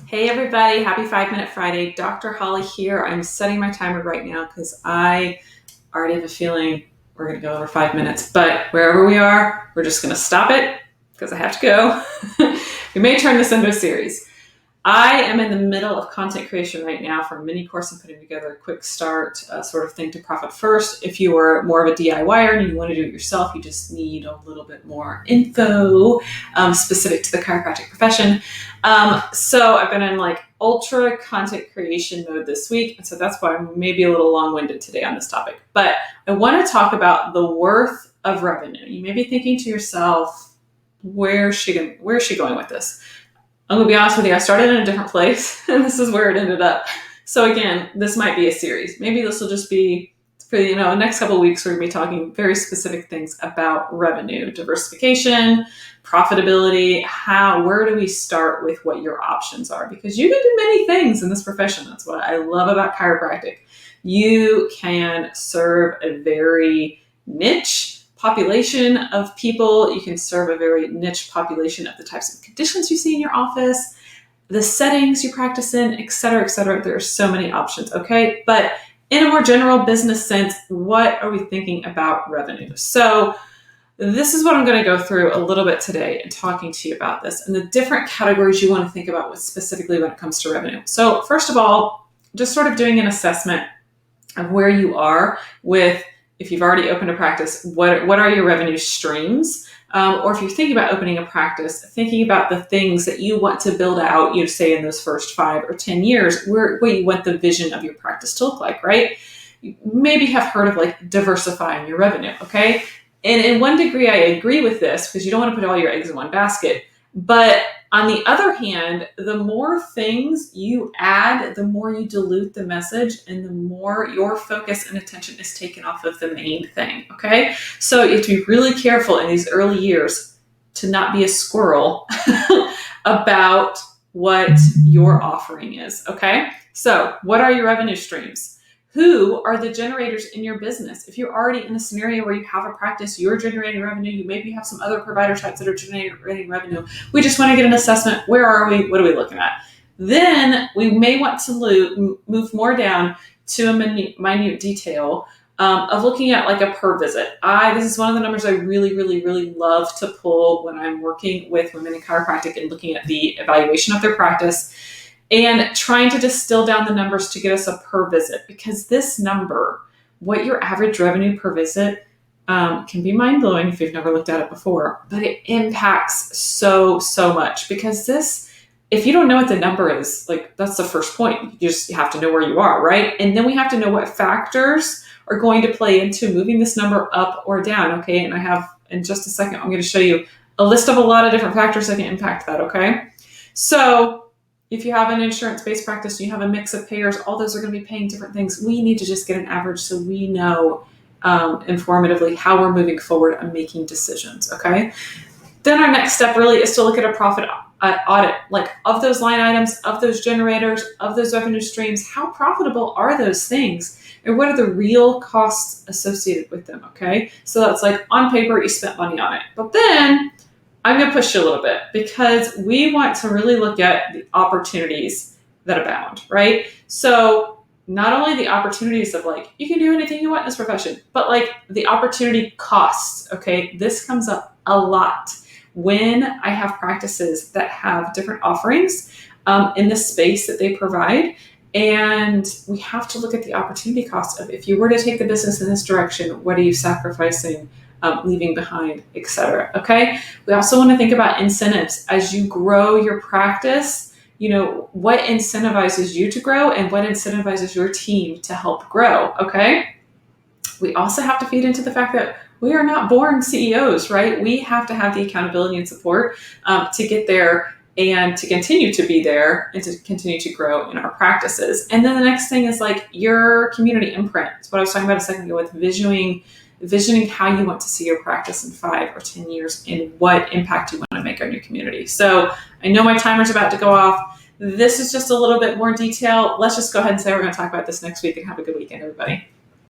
Hey everybody, happy 5 Minute Friday. Dr. Holly here. I'm setting my timer right now because I already have a feeling we're going to go over 5 minutes. But wherever we are, we're just going to stop it because I have to go. We may turn this into a series. I am in the middle of content creation right now for a mini course I'm putting together, a quick start sort of thing to profit first. If you are more of a DIYer and you want to do it yourself, you just need a little bit more info specific to the chiropractic profession. So I've been in like ultra content creation mode this week. And so that's why I'm maybe a little long-winded today on this topic. But I want to talk about the worth of revenue. You may be thinking to yourself, where's she going with this? I'm going to be honest with you, I started in a different place and this is where it ended up. So again, this might be a series. Maybe this will just be for, the next couple of weeks, we're going to be talking very specific things about revenue, diversification, profitability, where do we start with what your options are? Because you can do many things in this profession. That's what I love about chiropractic. You can serve a very niche population of people. You can serve a very niche population of the types of conditions you see in your office, the settings you practice in, et cetera, et cetera. There are so many options, okay? But in a more general business sense, what are we thinking about revenue? So this is what I'm going to go through a little bit today and talking to you about this and the different categories you want to think about specifically when it comes to revenue. So first of all, just sort of doing an assessment of where you are with, if you've already opened a practice, what are your revenue streams? Or if you're thinking about opening a practice, thinking about the things that you want to build out, say in those first 5 or 10 years, what you want the vision of your practice to look like, right? You maybe have heard of like diversifying your revenue, okay? And in one degree, I agree with this because you don't want to put all your eggs in one basket. But on the other hand, the more things you add, the more you dilute the message and the more your focus and attention is taken off of the main thing, okay? So you have to be really careful in these early years to not be a squirrel about what your offering is, okay? So what are your revenue streams? Who are the generators in your business? If you're already in a scenario where you have a practice, you're generating revenue, you maybe have some other provider types that are generating revenue. We just want to get an assessment. Where are we? What are we looking at? Then we may want to move more down to a minute detail of looking at like a per visit. This is one of the numbers I really, really, really love to pull when I'm working with women in chiropractic and looking at the evaluation of their practice and trying to distill down the numbers to get us a per visit, because this number, what your average revenue per visit, can be mind-blowing if you've never looked at it before, but it impacts so much, because if you don't know what the number is, like that's the first point. You just have to know where you are, right? And then we have to know what factors are going to play into moving this number up or down, okay? And I have, in just a second, I'm going to show you a list of a lot of different factors that can impact that, okay? So if you have an insurance-based practice, you have a mix of payers, all those are going to be paying different things. We need to just get an average so we know informatively how we're moving forward and making decisions, okay? Then our next step really is to look at a profit audit, like of those line items, of those generators, of those revenue streams, how profitable are those things? And what are the real costs associated with them, okay? So that's like on paper, you spent money on it. But then I'm going to push you a little bit because we want to really look at the opportunities that abound, right? So not only the opportunities of like, you can do anything you want in this profession, but like the opportunity costs, okay? This comes up a lot when I have practices that have different offerings in the space that they provide. And we have to look at the opportunity cost of, if you were to take the business in this direction, what are you sacrificing? Leaving behind, etc. Okay. We also want to think about incentives as you grow your practice. What incentivizes you to grow and what incentivizes your team to help grow. Okay. We also have to feed into the fact that we are not born CEOs, right? We have to have the accountability and support to get there and to continue to be there and to continue to grow in our practices. And then the next thing is like your community imprint. It's what I was talking about a second ago with visioning how you want to see your practice in 5 or 10 years and what impact you want to make on your community. So I know my timer's about to go off. This is just a little bit more detail. Let's just go ahead and say we're going to talk about this next week, and have a good weekend, everybody.